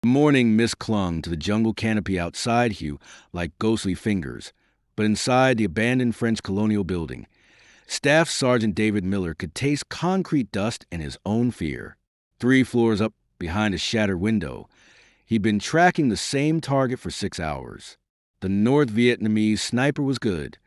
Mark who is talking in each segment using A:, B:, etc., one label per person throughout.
A: The morning mist clung to the jungle canopy outside Hugh like ghostly fingers, but inside the abandoned French colonial building, Staff Sergeant David Miller could taste concrete dust and his own fear. 3 floors up behind a shattered window, he'd been tracking the same target for 6 hours. The North Vietnamese sniper was good,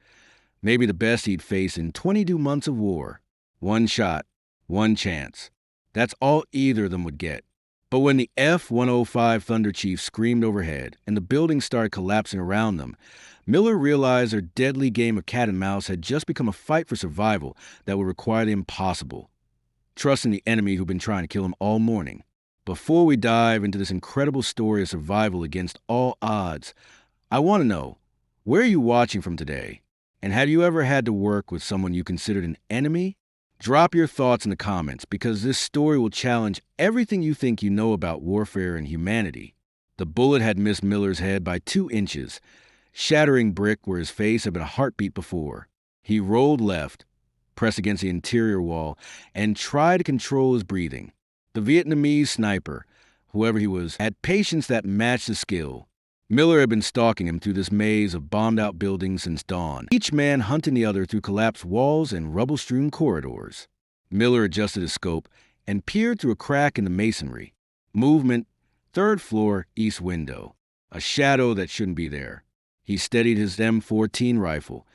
A: maybe the best he'd faced in 22 months of war. One shot, one chance. That's all either of them would get. But when the F-105 Thunder Chief screamed overhead and the building started collapsing around them, Miller realized their deadly game of cat and mouse had just become a fight for survival that would require the impossible, trusting the enemy who'd been trying to kill him all morning. Before we dive into this incredible story of survival against all odds, I want to know, where are you watching from today? And have you ever had to work with someone you considered an enemy? Drop your thoughts in the comments because this story will challenge everything you think you know about warfare and humanity. The bullet had missed Miller's head by 2 inches, shattering brick where his face had been a heartbeat before. He rolled left, pressed against the interior wall, and tried to control his breathing. The Vietnamese sniper, whoever he was, had patience that matched his skill. Miller had been stalking him through this maze of bombed-out buildings since dawn, each man hunting the other through collapsed walls and rubble-strewn corridors. Miller adjusted his scope and peered through a crack in the masonry. Movement, 3rd floor, east window. A shadow that shouldn't be there. He steadied his M14 rifle.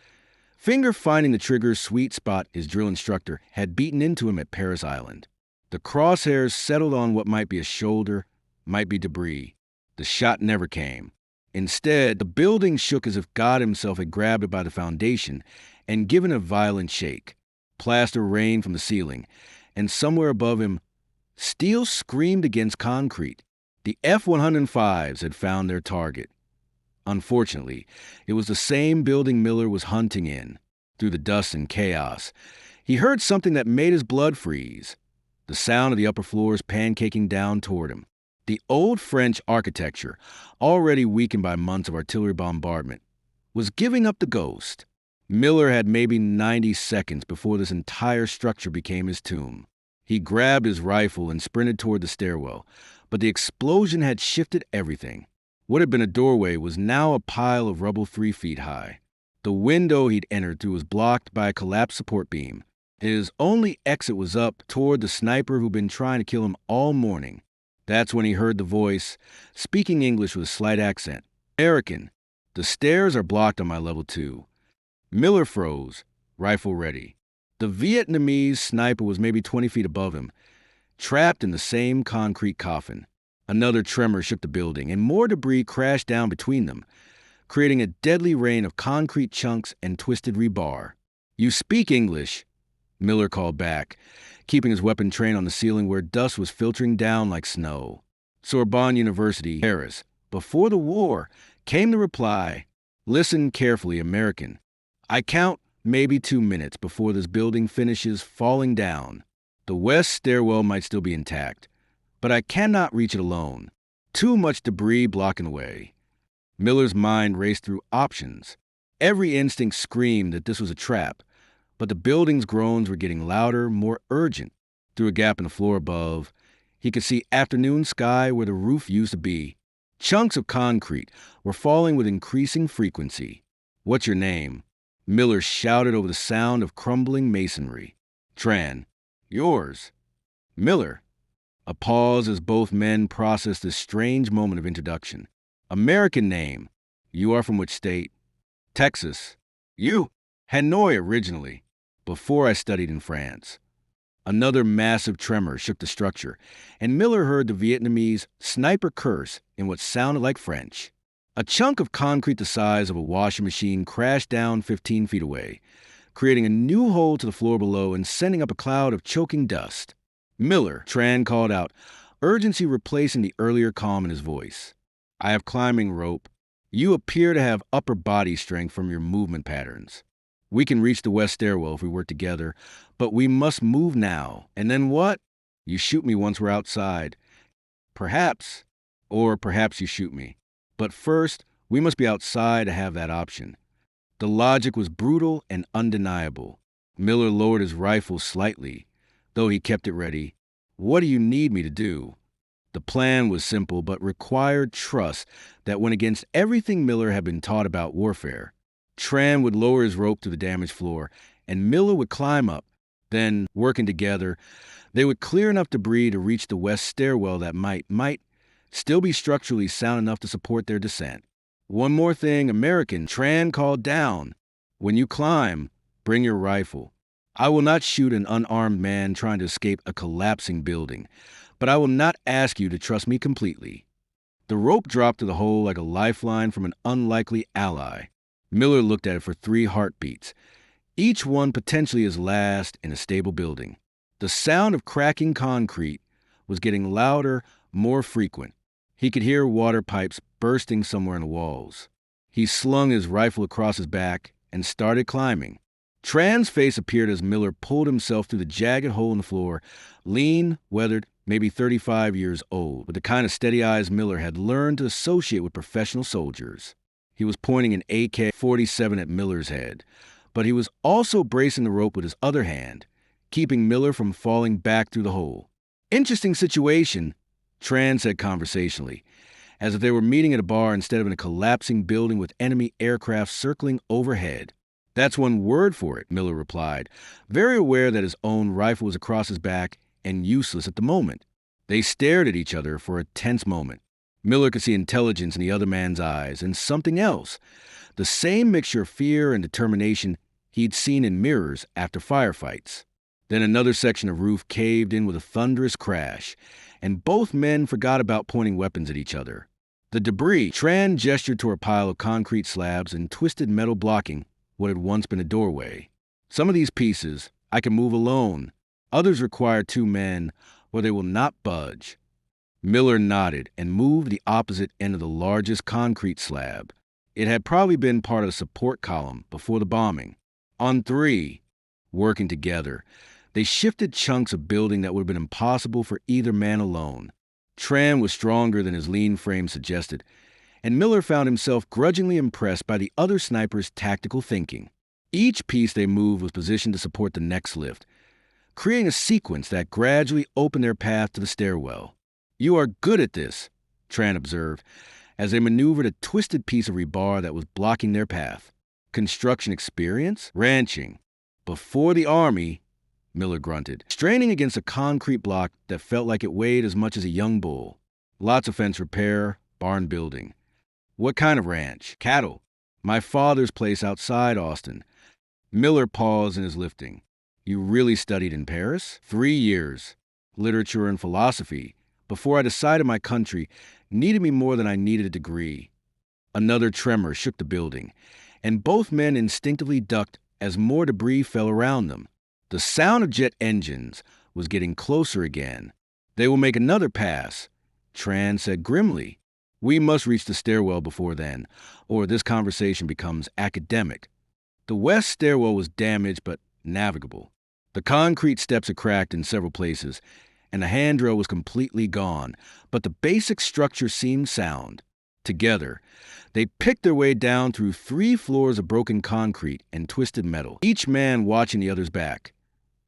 A: Finger finding the trigger's sweet spot his drill instructor had beaten into him at Paris Island. The crosshairs settled on what might be a shoulder, might be debris. The shot never came. Instead, the building shook as if God himself had grabbed it by the foundation and given a violent shake. Plaster rained from the ceiling, and somewhere above him, steel screamed against concrete. The F-105s had found their target. Unfortunately, it was the same building Miller was hunting in. Through the dust and chaos, he heard something that made his blood freeze. The sound of the upper floors pancaking down toward him. The old French architecture, already weakened by months of artillery bombardment, was giving up the ghost. Miller had maybe 90 seconds before this entire structure became his tomb. He grabbed his rifle and sprinted toward the stairwell, but the explosion had shifted everything. What had been a doorway was now a pile of rubble 3 feet high. The window he'd entered through was blocked by a collapsed support beam. His only exit was up toward the sniper who'd been trying to kill him all morning. That's when he heard the voice, speaking English with a slight accent. American, the stairs are blocked on my level 2. Miller froze, rifle ready. The Vietnamese sniper was maybe 20 feet above him, trapped in the same concrete coffin. Another tremor shook the building, and more debris crashed down between them, creating a deadly rain of concrete chunks and twisted rebar. You speak English, Miller called back, keeping his weapon trained on the ceiling where dust was filtering down like snow. Sorbonne University, Paris. Before the war, came the reply, listen carefully, American. I count maybe 2 minutes before this building finishes falling down. The west stairwell might still be intact, but I cannot reach it alone. Too much debris blocking the way. Miller's mind raced through options. Every instinct screamed that this was a trap, but the building's groans were getting louder, more urgent. Through a gap in the floor above, he could see afternoon sky where the roof used to be. Chunks of concrete were falling with increasing frequency. What's your name? Miller shouted over the sound of crumbling masonry. Tran. Yours. Miller. A pause as both men processed this strange moment of introduction. American name. You are from which state? Texas. You? Hanoi originally, before I studied in France. Another massive tremor shook the structure, and Miller heard the Vietnamese sniper curse in what sounded like French. A chunk of concrete the size of a washing machine crashed down 15 feet away, creating a new hole to the floor below and sending up a cloud of choking dust. Miller, Tran called out, urgency replacing the earlier calm in his voice. I have climbing rope. You appear to have upper body strength from your movement patterns. We can reach the west stairwell if we work together, but we must move now. And then what? You shoot me once we're outside. Perhaps. Or perhaps you shoot me. But first, we must be outside to have that option. The logic was brutal and undeniable. Miller lowered his rifle slightly, though he kept it ready. What do you need me to do? The plan was simple but required trust that went against everything Miller had been taught about warfare. Tran would lower his rope to the damaged floor, and Miller would climb up. Then, working together, they would clear enough debris to reach the west stairwell that might still be structurally sound enough to support their descent. One more thing, American, Tran called down. When you climb, bring your rifle. I will not shoot an unarmed man trying to escape a collapsing building, but I will not ask you to trust me completely. The rope dropped to the hole like a lifeline from an unlikely ally. Miller looked at it for 3 heartbeats, each one potentially his last in a stable building. The sound of cracking concrete was getting louder, more frequent. He could hear water pipes bursting somewhere in the walls. He slung his rifle across his back and started climbing. Tran's face appeared as Miller pulled himself through the jagged hole in the floor, lean, weathered, maybe 35 years old, with the kind of steady eyes Miller had learned to associate with professional soldiers. He was pointing an AK-47 at Miller's head, but he was also bracing the rope with his other hand, keeping Miller from falling back through the hole. Interesting situation, Tran said conversationally, as if they were meeting at a bar instead of in a collapsing building with enemy aircraft circling overhead. That's one word for it, Miller replied, very aware that his own rifle was across his back and useless at the moment. They stared at each other for a tense moment. Miller could see intelligence in the other man's eyes and something else, the same mixture of fear and determination he'd seen in mirrors after firefights. Then another section of roof caved in with a thunderous crash, and both men forgot about pointing weapons at each other. The debris, Tran gestured toward a pile of concrete slabs and twisted metal blocking what had once been a doorway. Some of these pieces I can move alone. Others require 2 men, or they will not budge. Miller nodded and moved the opposite end of the largest concrete slab. It had probably been part of the support column before the bombing. On 3, working together, they shifted chunks of building that would have been impossible for either man alone. Tran was stronger than his lean frame suggested, and Miller found himself grudgingly impressed by the other sniper's tactical thinking. Each piece they moved was positioned to support the next lift, creating a sequence that gradually opened their path to the stairwell. You are good at this, Tran observed, as they maneuvered a twisted piece of rebar that was blocking their path. Construction experience? Ranching. Before the Army, Miller grunted, straining against a concrete block that felt like it weighed as much as a young bull. Lots of fence repair, barn building. What kind of ranch? Cattle. My father's place outside Austin. Miller paused in his lifting. You really studied in Paris? 3 years. Literature and philosophy. Before I decided my country needed me more than I needed a degree. Another tremor shook the building, and both men instinctively ducked as more debris fell around them. The sound of jet engines was getting closer again. They will make another pass, Tran said grimly. We must reach the stairwell before then, or this conversation becomes academic. The west stairwell was damaged but navigable. The concrete steps had cracked in several places, and the handrail was completely gone, but the basic structure seemed sound. Together, they picked their way down through 3 floors of broken concrete and twisted metal, each man watching the other's back,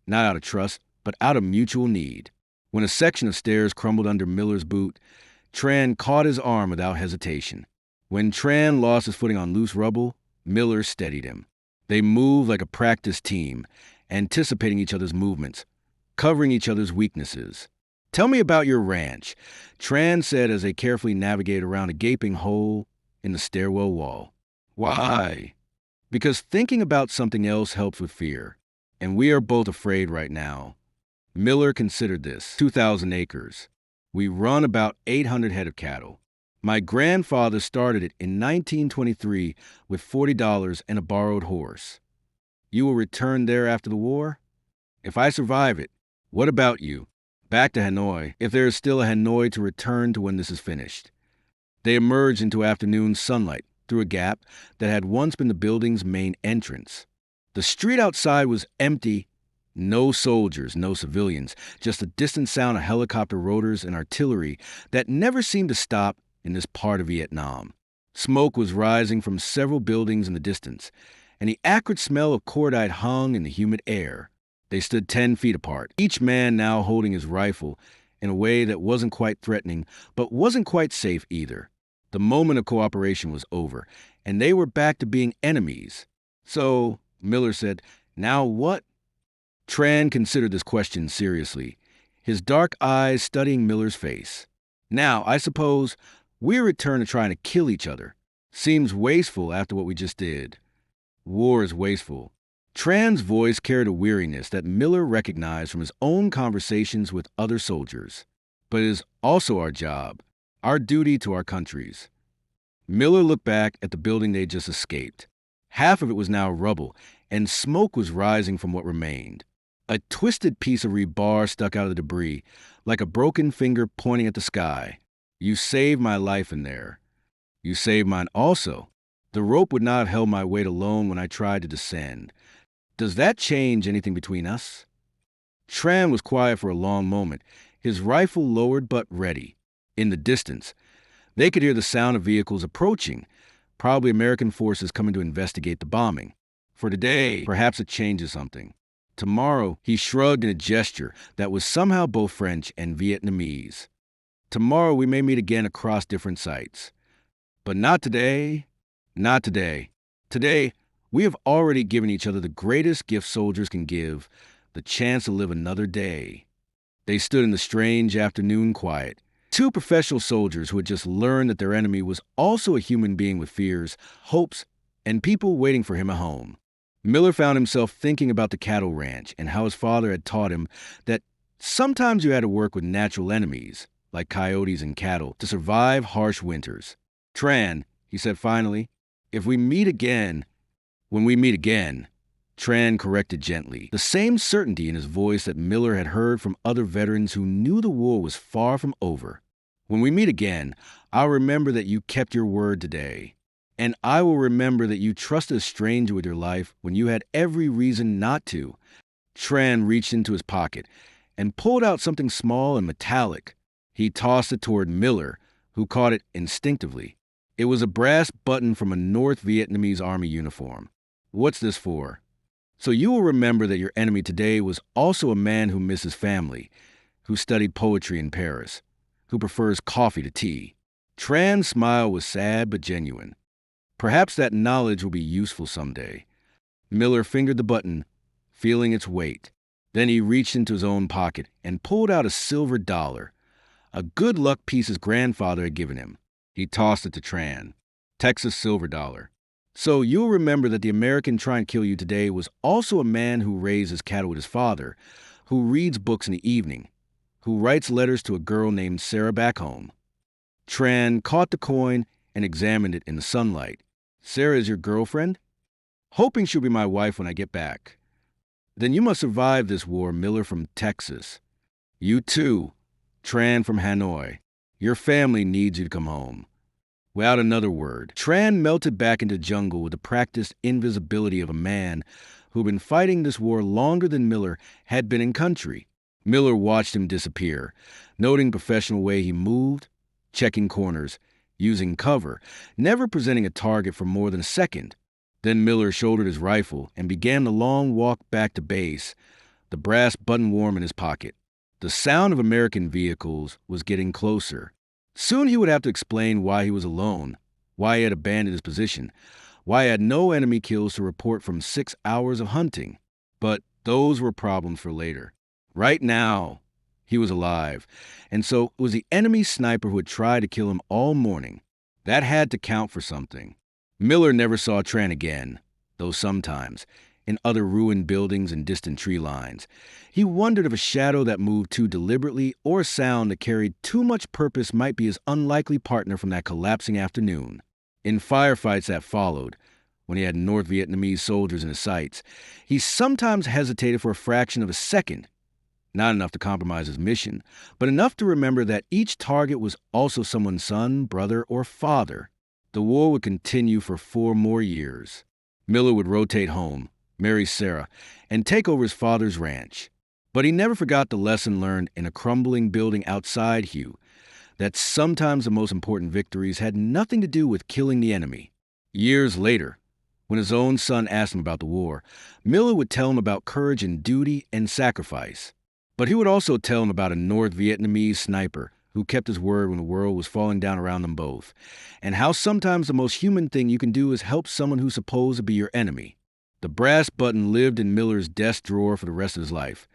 A: not out of trust, but out of mutual need. When a section of stairs crumbled under Miller's boot, Tran caught his arm without hesitation. When Tran lost his footing on loose rubble, Miller steadied him. They moved like a practice team, anticipating each other's movements, covering each other's weaknesses. Tell me about your ranch, Tran said as they carefully navigated around a gaping hole in the stairwell wall. Why? Because thinking about something else helps with fear, and we are both afraid right now. Miller considered this. 2,000 acres. We run about 800 head of cattle. My grandfather started it in 1923 with $40 and a borrowed horse. You will return there after the war? If I survive it, what about you? Back to Hanoi, if there is still a Hanoi to return to when this is finished. They emerged into afternoon sunlight through a gap that had once been the building's main entrance. The street outside was empty. No soldiers, no civilians, just a distant sound of helicopter rotors and artillery that never seemed to stop in this part of Vietnam. Smoke was rising from several buildings in the distance, and the acrid smell of cordite hung in the humid air. They stood 10 feet apart, each man now holding his rifle in a way that wasn't quite threatening, but wasn't quite safe either. The moment of cooperation was over, and they were back to being enemies. So, Miller said, "Now what?" Tran considered this question seriously, his dark eyes studying Miller's face. "Now, I suppose we return to trying to kill each other. Seems wasteful after what we just did." "War is wasteful." Tran's voice carried a weariness that Miller recognized from his own conversations with other soldiers. "But it is also our job, our duty to our countries." Miller looked back at the building they had just escaped. Half of it was now rubble, and smoke was rising from what remained. A twisted piece of rebar stuck out of the debris, like a broken finger pointing at the sky. "You saved my life in there. You saved mine also. The rope would not have held my weight alone when I tried to descend. Does that change anything between us?" Tran was quiet for a long moment, his rifle lowered but ready. In the distance, they could hear the sound of vehicles approaching, probably American forces coming to investigate the bombing. For today, perhaps it changes something. Tomorrow, he shrugged in a gesture that was somehow both French and Vietnamese. "Tomorrow we may meet again across different sites. But not today, not today. Today, we have already given each other the greatest gift soldiers can give, the chance to live another day." They stood in the strange afternoon quiet, two professional soldiers who had just learned that their enemy was also a human being with fears, hopes, and people waiting for him at home. Miller found himself thinking about the cattle ranch and how his father had taught him that sometimes you had to work with natural enemies, like coyotes and cattle, to survive harsh winters. "Tran," he said finally, "if we meet again, when we meet again," Tran corrected gently, the same certainty in his voice that Miller had heard from other veterans who knew the war was far from over. "When we meet again, I'll remember that you kept your word today. And I will remember that you trusted a stranger with your life when you had every reason not to." Tran reached into his pocket and pulled out something small and metallic. He tossed it toward Miller, who caught it instinctively. It was a brass button from a North Vietnamese Army uniform. "What's this for?" "So you will remember that your enemy today was also a man who misses family, who studied poetry in Paris, who prefers coffee to tea." Tran's smile was sad but genuine. Perhaps that knowledge will be useful someday. Miller fingered the button, feeling its weight. Then he reached into his own pocket and pulled out a silver dollar, a good luck piece his grandfather had given him. He tossed it to Tran. "Texas silver dollar. So you'll remember that the American trying to kill you today was also a man who raised his cattle with his father, who reads books in the evening, who writes letters to a girl named Sarah back home." Tran caught the coin and examined it in the sunlight. "Sarah is your girlfriend?" "Hoping she'll be my wife when I get back." "Then you must survive this war, Miller from Texas." "You too, Tran from Hanoi. Your family needs you to come home." Without another word, Tran melted back into the jungle with the practiced invisibility of a man who'd been fighting this war longer than Miller had been in country. Miller watched him disappear, noting the professional way he moved, checking corners, using cover, never presenting a target for more than a second. Then Miller shouldered his rifle and began the long walk back to base, the brass button warm in his pocket. The sound of American vehicles was getting closer. Soon he would have to explain why he was alone, why he had abandoned his position, why he had no enemy kills to report from 6 hours of hunting. But those were problems for later. Right now, he was alive, and so it was the enemy sniper who had tried to kill him all morning. That had to count for something. Miller never saw Tran again, though sometimes, in other ruined buildings and distant tree lines, he wondered if a shadow that moved too deliberately or a sound that carried too much purpose might be his unlikely partner from that collapsing afternoon. In firefights that followed, when he had North Vietnamese soldiers in his sights, he sometimes hesitated for a fraction of a second. Not enough to compromise his mission, but enough to remember that each target was also someone's son, brother, or father. The war would continue for 4 more years. Miller would rotate home, marry Sarah, and take over his father's ranch. But he never forgot the lesson learned in a crumbling building outside Hue, that sometimes the most important victories had nothing to do with killing the enemy. Years later, when his own son asked him about the war, Miller would tell him about courage and duty and sacrifice. But he would also tell him about a North Vietnamese sniper who kept his word when the world was falling down around them both, and how sometimes the most human thing you can do is help someone who's supposed to be your enemy. The brass button lived in Miller's desk drawer for the rest of his life,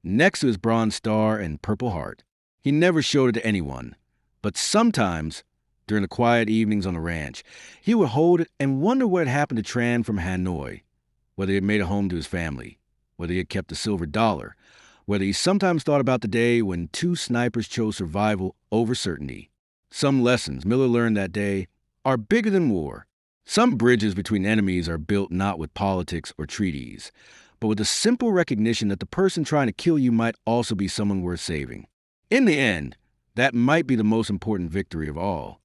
A: next to his Bronze Star and Purple Heart. He never showed it to anyone, but sometimes, during the quiet evenings on the ranch, he would hold it and wonder what had happened to Tran from Hanoi, whether he had made it home to his family, whether he had kept the silver dollar, whether he sometimes thought about the day when two snipers chose survival over certainty. Some lessons Miller learned that day are bigger than war. Some bridges between enemies are built not with politics or treaties, but with the simple recognition that the person trying to kill you might also be someone worth saving. In the end, that might be the most important victory of all.